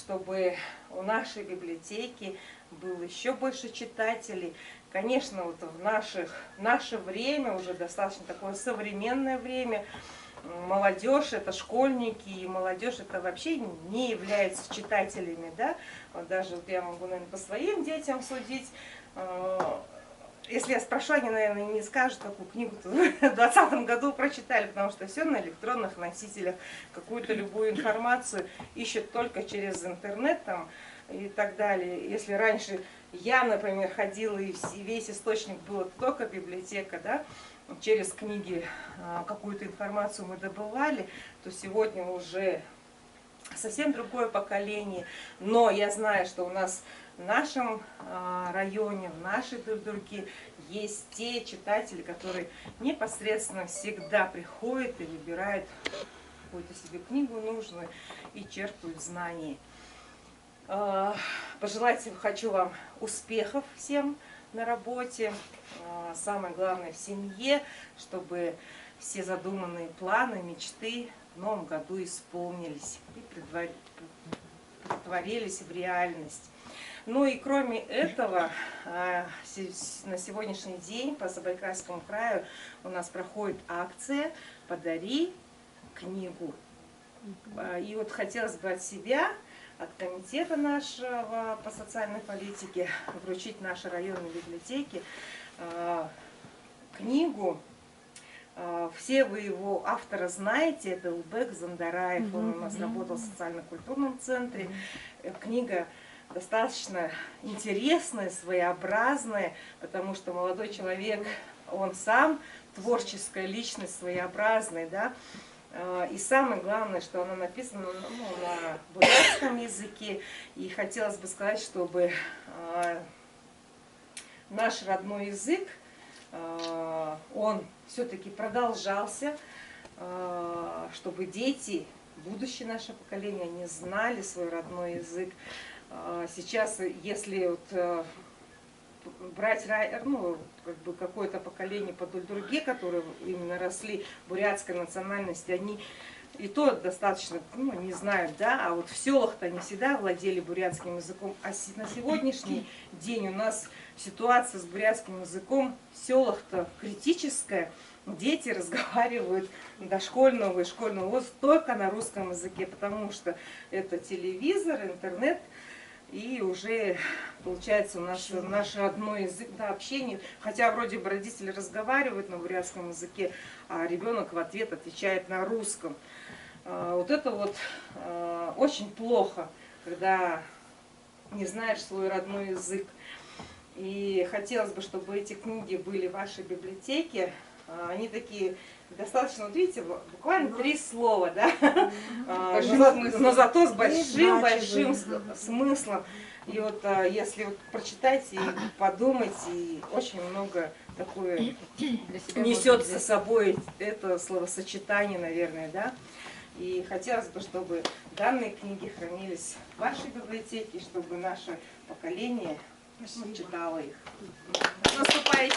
чтобы у нашей библиотеки было еще больше читателей. Конечно, вот в наше время, уже достаточно такое современное время, молодежь, это школьники, и молодежь это вообще не являются читателями, да. Вот даже вот я могу, наверное, по своим детям судить. Если я спрошу, они, наверное, не скажут, какую книгу в 2020 году прочитали, потому что все на электронных носителях, какую-то любую информацию ищут только через интернет там, и так далее. Если раньше я, например, ходила, и весь источник был только библиотека, да, через книги какую-то информацию мы добывали, то сегодня уже совсем другое поколение. Но я знаю, что у нас в нашем районе, в нашей Дульдурге есть те читатели, которые непосредственно всегда приходят и выбирают какую-то себе книгу нужную и черпают знания. Пожелать хочу вам успехов всем на работе, самое главное в семье, чтобы все задуманные планы, мечты в новом году исполнились и претворились в реальность. Ну и кроме этого, на сегодняшний день по Забайкальскому краю у нас проходит акция «Подари книгу». И вот хотелось бы от себя, от комитета нашего по социальной политике вручить нашей районной библиотеке книгу. Все вы его автора знаете, это Улбек Зандараев, он у нас работал в социально-культурном центре. Книга достаточно интересная, своеобразная, потому что молодой человек, он сам творческая личность, своеобразная, да. И самое главное, что она написана на бурятском языке. И хотелось бы сказать, чтобы наш родной язык, он все-таки продолжался, чтобы дети, будущее наше поколение, они знали свой родной язык. Сейчас, если вот брать как бы какое-то поколение по Дульдурге, которые именно росли бурятской национальности, они и то достаточно не знают, да, а вот в селах-то они всегда владели бурятским языком. А на сегодняшний день у нас ситуация с бурятским языком в селах-то критическая. Дети разговаривают дошкольного и школьного возраста только на русском языке, потому что это телевизор, интернет. И уже получается у нас наш родной язык, да, общение, хотя вроде бы родители разговаривают на бурятском языке, а ребенок в ответ отвечает на русском. Вот это вот очень плохо, когда не знаешь свой родной язык. И хотелось бы, чтобы эти книги были в вашей библиотеке. Они такие достаточно, вот видите, буквально 3 слова, да? Но зато с большим смыслом. И вот если вот прочитать и подумать, и очень много такое несет за собой это словосочетание, наверное, да? И хотелось бы, чтобы данные книги хранились в вашей библиотеке, чтобы наше поколение читало их. С наступающим!